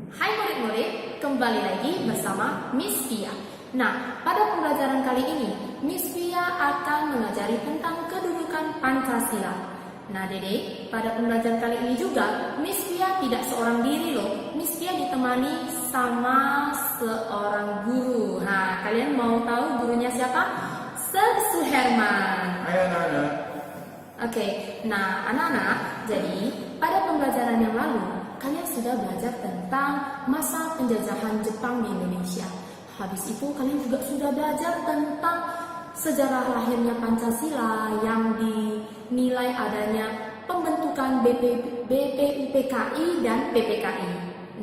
Hai murid-murid, kembali lagi bersama Miss Pia. Nah, pada pembelajaran kali ini, Miss Pia akan mengajari tentang kedudukan Pancasila. Nah, Dede, pada pembelajaran kali ini juga, Miss Pia tidak seorang diri loh. Miss Pia ditemani sama seorang guru. Nah, kalian mau tahu gurunya siapa? Sir Suherman. Hai anak-anak. Oke, nah anak-anak, jadi pada pembelajaran yang lalu, kalian sudah belajar tentang masa penjajahan Jepang di Indonesia. Habis itu kalian juga sudah belajar tentang sejarah lahirnya Pancasila yang dinilai adanya pembentukan BPUPKI dan PPKI.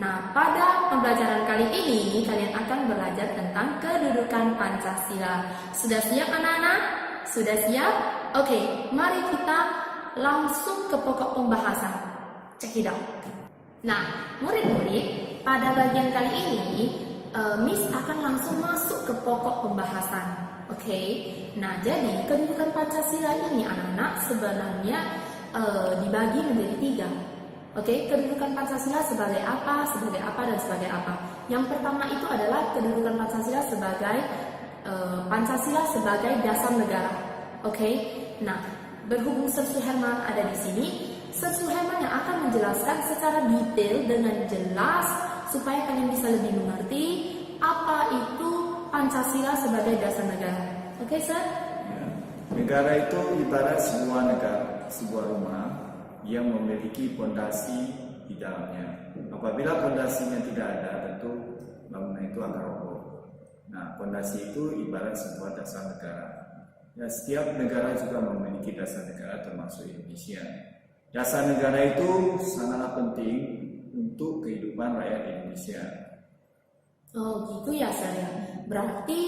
Nah, pada pembelajaran kali ini kalian akan belajar tentang kedudukan Pancasila. Sudah siap anak-anak? Sudah siap? Oke, mari kita langsung ke pokok pembahasan. Check it out. Nah, murid-murid, pada bagian kali ini, Miss akan langsung masuk ke pokok pembahasan. Oke, nah jadi kedudukan Pancasila ini anak-anak sebenarnya dibagi menjadi 3. Oke, kedudukan Pancasila sebagai apa, dan sebagai apa. Yang pertama itu adalah kedudukan Pancasila sebagai dasar negara. Oke, nah berhubung Sir Suherman ada di sini, Sir Suherman yang akan menjelaskan secara detail dengan jelas supaya kalian bisa lebih mengerti apa itu Pancasila sebagai dasar negara. Oke, Sir? Ya. Negara itu ibarat sebuah rumah yang memiliki fondasi di dalamnya. Apabila fondasinya tidak ada, tentu bangunan itu akan roboh. Nah, fondasi itu ibarat sebuah dasar negara. Ya, setiap negara juga memiliki dasar negara, termasuk Indonesia. Dasar negara itu sangatlah penting untuk kehidupan rakyat Indonesia. Oh gitu ya, Sir ya. Berarti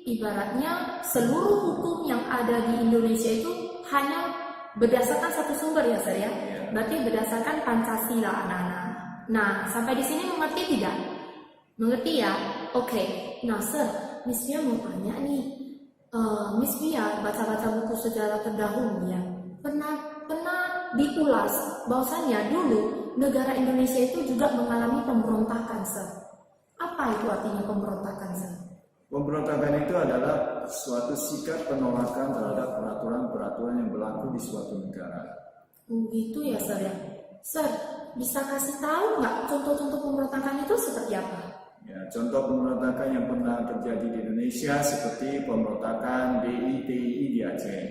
ibaratnya seluruh hukum yang ada di Indonesia itu hanya berdasarkan satu sumber ya, Sir ya. Berarti berdasarkan Pancasila, anak-anak. Nah, sampai di sini mengerti tidak? Mengerti ya? Oke. Nah, Sir, Miss Pia mau tanya nih. Miss Pia baca-baca buku sejarah terdahulu ya. Pernah diulas bahwasannya dulu negara Indonesia itu juga mengalami pemberontakan, Sir. Apa itu artinya pemberontakan, Sir? Pemberontakan itu adalah suatu sikap penolakan terhadap peraturan-peraturan yang berlaku di suatu negara. Oh gitu ya, Sir ya. Sir, bisa kasih tahu nggak contoh-contoh pemberontakan itu seperti apa? Ya, contoh pemberontakan yang pernah terjadi di Indonesia seperti pemberontakan DITI di Aceh.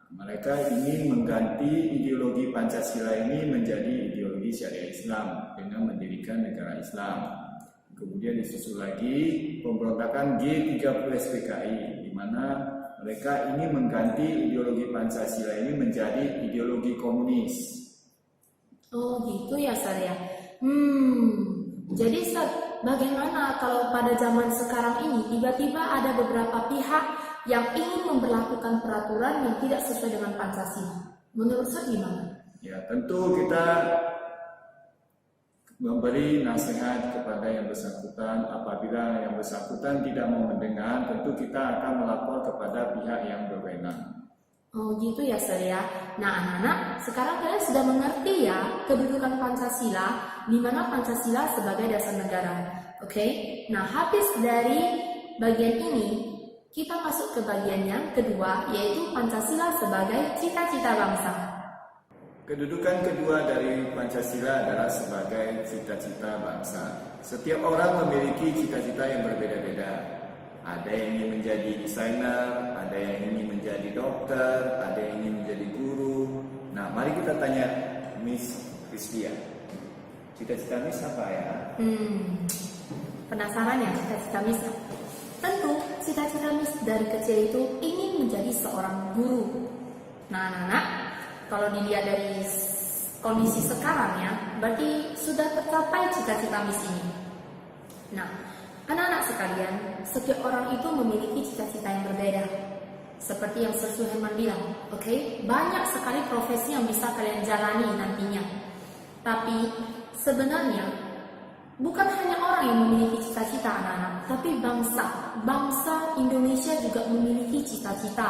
Mereka ingin mengganti ideologi Pancasila ini menjadi ideologi syariah Islam dengan mendirikan negara Islam. Kemudian disusul lagi pemberontakan G30 SPKI, di mana mereka ingin mengganti ideologi Pancasila ini menjadi ideologi komunis. Oh gitu ya, Sir ya. Jadi Sir, bagaimana kalau pada zaman sekarang ini tiba-tiba ada beberapa pihak yang ingin memberlakukan peraturan yang tidak sesuai dengan Pancasila? Menurut Sir gimana? Ya, tentu kita memberi nasihat kepada yang bersangkutan. Apabila yang bersangkutan tidak mau mendengar, tentu kita akan melapor kepada pihak yang berwenang. Oh gitu ya, Sir ya. Nah anak-anak, sekarang kalian sudah mengerti ya kedudukan Pancasila, di mana Pancasila sebagai dasar negara. Oke? Nah, habis dari bagian ini, kita masuk ke bagian yang kedua, yaitu Pancasila sebagai cita-cita bangsa. Kedudukan kedua dari Pancasila adalah sebagai cita-cita bangsa. Setiap orang memiliki cita-cita yang berbeda-beda. Ada yang ingin menjadi desainer, ada yang ingin menjadi dokter, ada yang ingin menjadi guru. Nah, mari kita tanya Miss Rizlia. Cita-cita Miss apa ya? Penasaran ya cita-cita Miss? Tentu cita-cita Miss dari kecil itu ingin menjadi seorang guru. Nah, anak-anak, kalau dilihat dari kondisi sekarang ya, berarti sudah tercapai cita-cita Miss ini. Nah, anak-anak sekalian, setiap orang itu memiliki cita-cita yang berbeda. Seperti yang Sir Suherman bilang, oke, banyak sekali profesi yang bisa kalian jalani nantinya. Tapi sebenarnya bukan hanya orang yang memiliki cita-cita, anak-anak, tapi bangsa Indonesia juga memiliki cita-cita.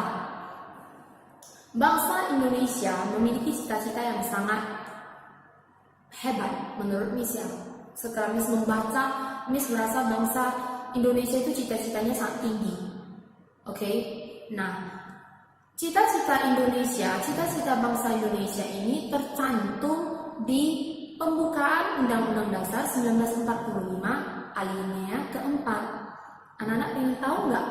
Bangsa Indonesia memiliki cita-cita yang sangat hebat menurut Miss. Setelah Miss membaca, Miss merasa bangsa Indonesia itu cita-citanya sangat tinggi. Oke, nah cita-cita Indonesia, cita-cita bangsa Indonesia ini tercantum di pembukaan Undang-Undang Dasar 1945 alinea keempat. Anak-anak ingin tahu nggak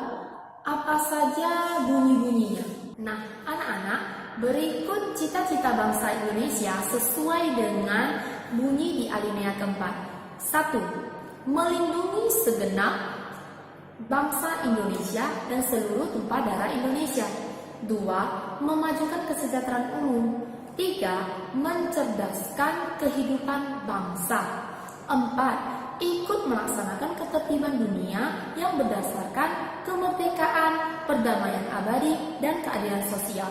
apa saja bunyi-bunyinya? Nah, anak-anak, berikut cita-cita bangsa Indonesia sesuai dengan bunyi di alinea keempat. 1. Melindungi segenap bangsa Indonesia dan seluruh tumpah darah Indonesia. 2. Memajukan kesejahteraan umum. 3. Mencerdaskan kehidupan bangsa. 4. Ikut melaksanakan ketertiban dunia yang berdasarkan kemerdekaan, perdamaian abadi, dan keadilan sosial.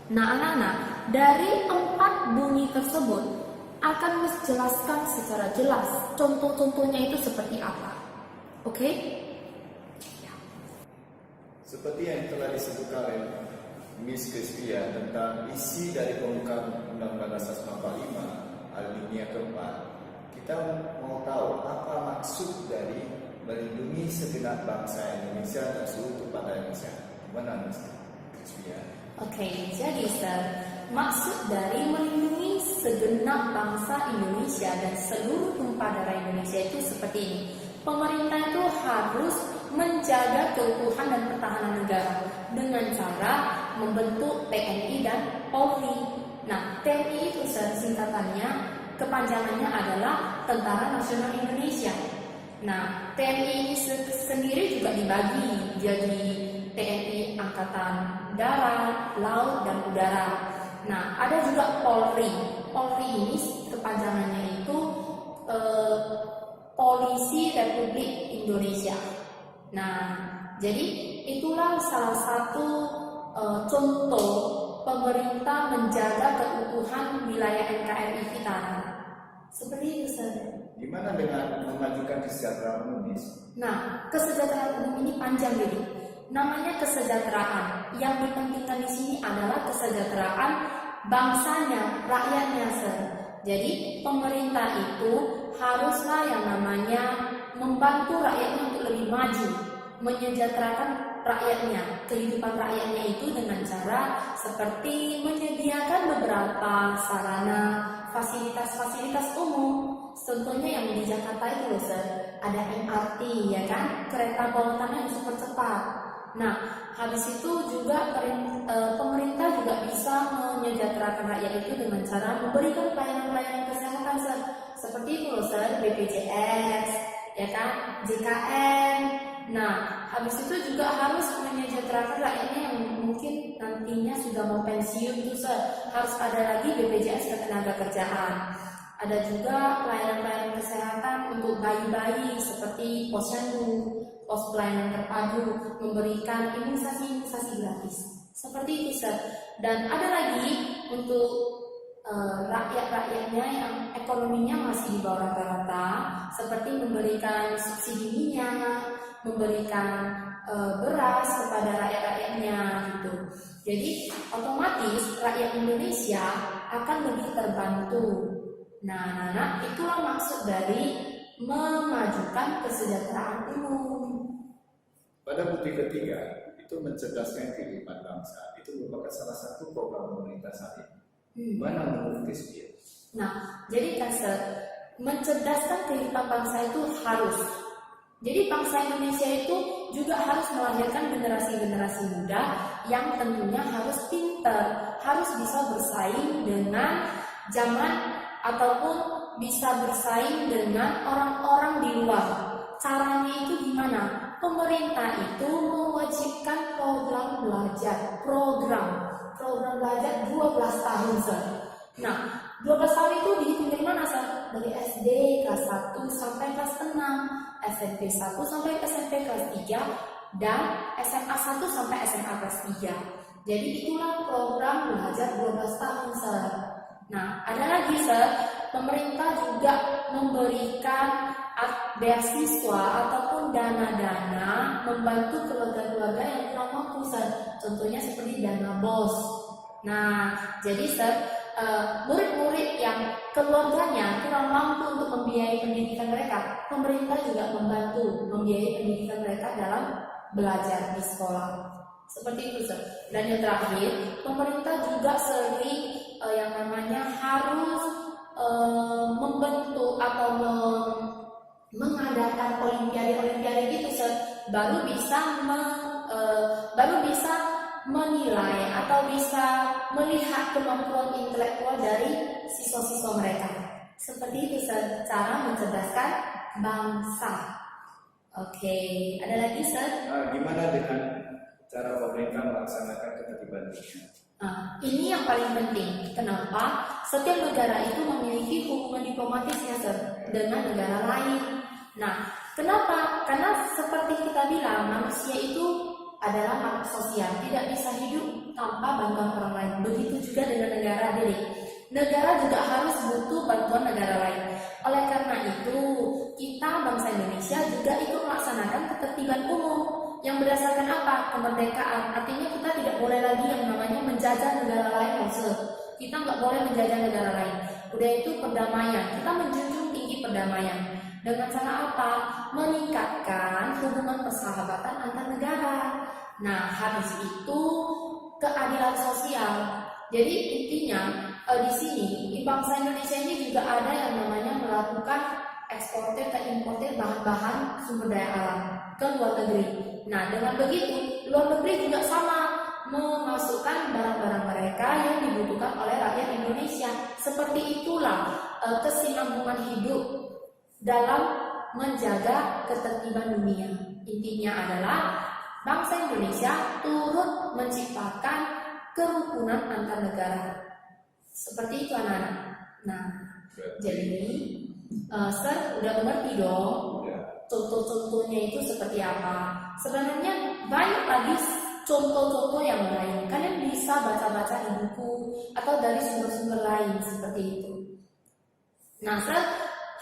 Nah, anak-anak, dari 4 bunyi tersebut akan Miss jelaskan secara jelas contoh-contohnya itu seperti apa. Oke? Seperti yang telah disebutkan oleh Miss Crispia tentang isi dari pembukaan Undang-Undang Dasar 1945 alinea keempat, kita mau tahu apa maksud dari melindungi segenap bangsa Indonesia dan seluruh tumpah darah Indonesia. Gimana Miss Crispia? Oke, jadi maksud dari melindungi segenap bangsa Indonesia dan seluruh tumpah darah Indonesia itu seperti ini. Pemerintah itu harus menjaga keutuhan dan pertahanan negara dengan cara membentuk TNI dan Polri. Nah, TNI itu singkatannya, kepanjangannya adalah Tentara Nasional Indonesia. Nah, TNI ini sendiri juga dibagi jadi TNI Angkatan Darat, Laut, dan Udara. Nah, ada juga Polri. Polri ini kepanjangannya itu Polisi Republik Indonesia. Nah, jadi itulah salah satu contoh pemerintah menjaga keutuhan wilayah NKRI kita. Seperti itu, Ustaz. Gimana dengan memajukan kesejahteraan umum? Nah, kesejahteraan umum ini panjang jadi. Namanya kesejahteraan. Yang dipentingkan di sini adalah kesejahteraan bangsanya, rakyatnya, Sir. Jadi pemerintah itu haruslah yang namanya membantu rakyatnya untuk lebih maju, menyejahterakan rakyatnya, kehidupan rakyatnya itu dengan cara seperti menyediakan beberapa sarana, fasilitas-fasilitas umum. Contohnya yang di Jakarta itu loh, Sir, ada MRT, ya kan, kereta bawah tanah yang super cepat. Nah, habis itu juga pemerintah juga bisa menyejahterakan rakyat itu dengan cara memberikan pelayanan-pelayanan kesehatan, Sir. Seperti itu loh, Sir, BPJS, ya kan, JKN. Nah, habis itu juga harus menyejahterakan rakyatnya yang mungkin nantinya sudah mau pensiun tuh, Sir. Harus ada lagi BPJS Ketenagakerjaan. Ada juga pelayanan-pelayanan kesehatan untuk bayi-bayi seperti posyandu, pos pelayanan terpadu, memberikan imunisasi gratis. Seperti itu, Sir. Dan ada lagi untuk rakyat-rakyatnya yang ekonominya masih di bawah rata-rata, seperti memberikan subsidi minyak, memberikan beras kepada rakyat-rakyatnya gitu. Jadi otomatis rakyat Indonesia akan lebih terbantu. Nah, itulah maksud dari memajukan kesejahteraan umum. Pada bukti ketiga, itu mencerdaskan kehidupan bangsa. Itu merupakan salah satu program pemerintah saat ini. Mana menurut Crispia? Nah, jadi mencerdaskan kehidupan bangsa itu harus. Jadi bangsa Indonesia itu juga harus melahirkan generasi-generasi muda yang tentunya harus pintar, harus bisa bersaing dengan zaman ataupun bisa bersaing dengan orang-orang di luar. Caranya itu gimana? Pemerintah itu mewajibkan program belajar 12 tahun, Sir. Nah, 12 tahun itu dihitung dari mana, Sir? Dari SD kelas 1 sampai kelas 6, SMP 1 sampai SMP kelas 3, dan SMA 1 sampai SMA kelas 3. Jadi itulah program belajar 12 tahun, Sir. Nah, ada lagi, Sir, pemerintah juga memberikan beasiswa ataupun dana-dana membantu keluarga-keluarga yang kurang mampu, Sir. Contohnya seperti dana BOS. Nah, jadi, Sir, murid-murid yang keluarganya kurang mampu untuk membiayai pendidikan mereka, pemerintah juga membantu membiayai pendidikan mereka dalam belajar di sekolah. Seperti itu, Sir. Dan yang terakhir, pemerintah juga sering yang namanya harus membentuk atau mengadakan olimpiade gitu, Sir. Baru bisa menilai atau bisa melihat kemampuan intelektual dari siswa-siswa mereka. Seperti itu, Sir, cara mencerdaskan bangsa. Oke, ada lagi, Sir? Gimana dengan cara pemerintah melaksanakan ketertiban dunia? Ini yang paling penting. Kenapa? Setiap negara itu memiliki hubungan diplomatisnya, Sir, dengan negara lain. Nah, kenapa? Karena seperti kita bilang, manusia itu adalah makhluk sosial, tidak bisa hidup tanpa bantuan orang lain. Begitu juga dengan negara, Dede. Negara juga harus butuh bantuan negara lain. Oleh karena itu, kita bangsa Indonesia juga ikut melaksanakan ketertiban umum yang berdasarkan apa? Kemerdekaan. Artinya kita tidak boleh lagi yang namanya menjajah negara lain, maksud. Kita nggak boleh menjajah negara lain. Udah itu perdamaian. Kita menjunjung tinggi perdamaian. Dengan cara apa? Meningkatkan hubungan persahabatan antar negara. Nah, habis itu keadilan sosial. Jadi intinya di sini di bangsa Indonesia ini juga ada yang namanya melakukan eksportir dan importir bahan-bahan sumber daya alam ke luar negeri. Nah, dengan begitu luar negeri juga sama memasukkan barang-barang mereka yang dibutuhkan oleh rakyat Indonesia. Seperti itulah kesinambungan hidup dalam menjaga ketertiban dunia. Intinya adalah bangsa Indonesia turut menciptakan kerukunan antar negara. Seperti itu, anak-anak. Nah, jadi Sir udah mengerti dong contoh-contohnya itu seperti apa. Sebenarnya banyak lagi contoh-contoh yang lain. Kalian bisa baca-baca di buku atau dari sumber-sumber lain seperti itu. Nah, Sir,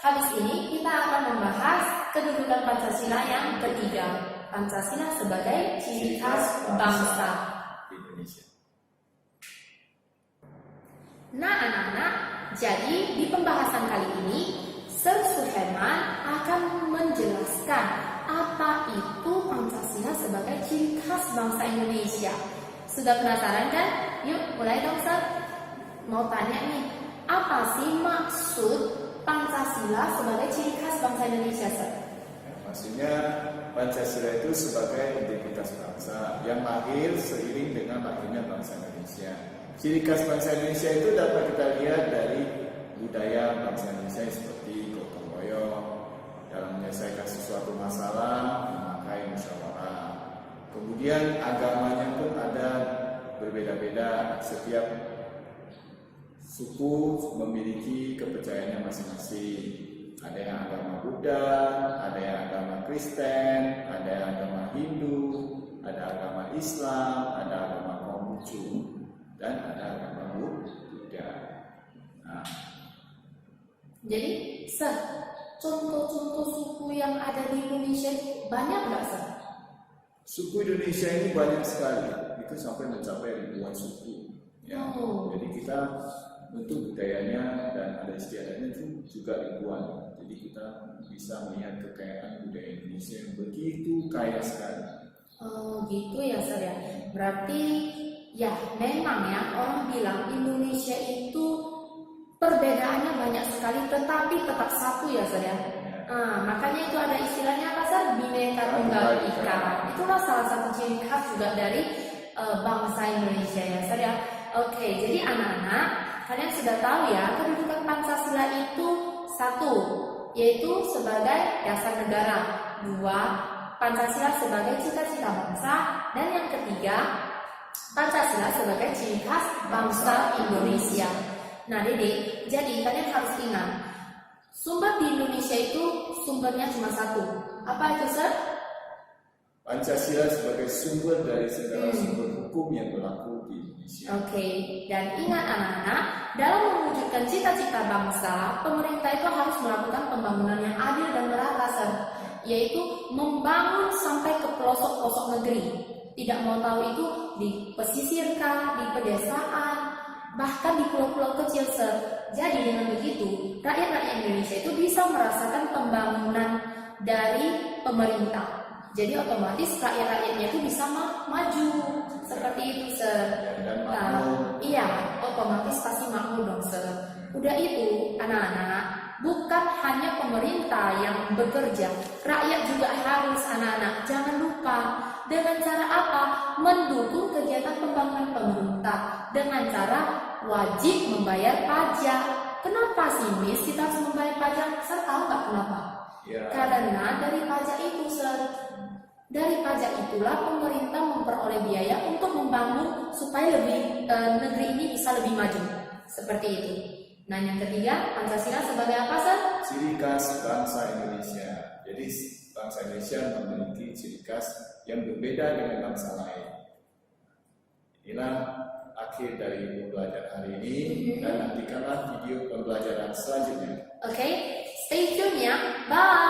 habis ini kita akan membahas kedudukan Pancasila yang ketiga. Pancasila sebagai ciri khas bangsa Indonesia. Nah, anak-anak, jadi di pembahasan kali ini Sir Suherman akan menjelaskan apa itu Pancasila sebagai ciri khas bangsa Indonesia. Sudah penasaran kan? Yuk mulai dong, Sir. Mau tanya nih, apa sih maksud Pancasila sebagai ciri khas bangsa Indonesia, Sir? Maksudnya Pancasila itu sebagai identitas bangsa yang lahir seiring dengan lahirnya bangsa Indonesia. Ciri khas bangsa Indonesia itu dapat kita lihat dari budaya bangsa Indonesia seperti gotong royong, dalam menyelesaikan sesuatu masalah memakai musyawarah. Kemudian agamanya pun ada berbeda-beda, setiap suku memiliki kepercayaannya masing-masing. Ada yang agama Buddha, ada yang agama Kristen, ada yang agama Hindu, ada agama Islam, ada agama Konghucu, dan ada agama Buddha. Nah, jadi, Sir, contoh-contoh suku yang ada di Indonesia banyak nggak, Sir? Suku Indonesia ini banyak sekali, itu sampai mencapai ribuan suku. Ya. Jadi kita bentuk budayanya dan ada istiadatnya itu juga ribuan. Jadi kita bisa melihat kekayaan budaya Indonesia yang begitu kaya sekali. Oh gitu ya, Sir ya. Berarti ya memang ya orang bilang Indonesia itu perbedaannya banyak sekali tetapi tetap satu ya, Sir ya. Makanya itu ada istilahnya apa, Sir? Bhinneka Tunggal Ika. Itulah salah satu ciri khas juga dari bangsa Indonesia ya, Sir ya. Oke, jadi anak-anak, kalian sudah tahu ya kedudukan Pancasila itu satu, yaitu sebagai dasar negara. Dua, Pancasila sebagai cita-cita bangsa. Dan yang ketiga, Pancasila sebagai ciri khas bangsa Indonesia. Nah, Dede, jadi kalian harus ingat, sumber di Indonesia itu sumbernya cuma satu. Apa itu, Sir? Pancasila sebagai sumber dari segala sumber hukum yang berlaku di Indonesia. Oke, dan ingat anak-anak, dalam mewujudkan cita-cita bangsa, pemerintah itu harus melakukan pembangunan yang adil dan merata, Sir. Yaitu membangun sampai ke pelosok-pelosok negeri. Tidak mau tahu itu di pesisir kah, di pedesaan, bahkan di pulau-pulau kecil, Sir. Jadi dengan begitu, rakyat-rakyat Indonesia itu bisa merasakan pembangunan dari pemerintah. Jadi otomatis rakyat-rakyatnya itu bisa maju. Seperti itu, Sir. Dan Nah, iya, otomatis pasti makmur dong, Sir. Udah itu, anak-anak, bukan hanya pemerintah yang bekerja, rakyat juga harus, anak-anak. Jangan lupa, dengan cara apa? Mendukung kegiatan pembangunan pemerintah dengan cara wajib membayar pajak. Kenapa sih, Miss, kita harus membayar pajak? Sir, tahu nggak kenapa? Ya. Karena dari pajak itu, Sir. Dari pajak itulah pemerintah memperoleh biaya untuk membangun supaya negeri ini bisa lebih maju. Seperti itu. Nah, yang ketiga, Pancasila sebagai apa, Sir? Ciri khas bangsa Indonesia. Jadi bangsa Indonesia memiliki ciri khas yang berbeda dengan bangsa lain. Inilah akhir dari pembelajaran hari ini, dan nantikanlah video pembelajaran selanjutnya. Oke, stay tune ya. Bye.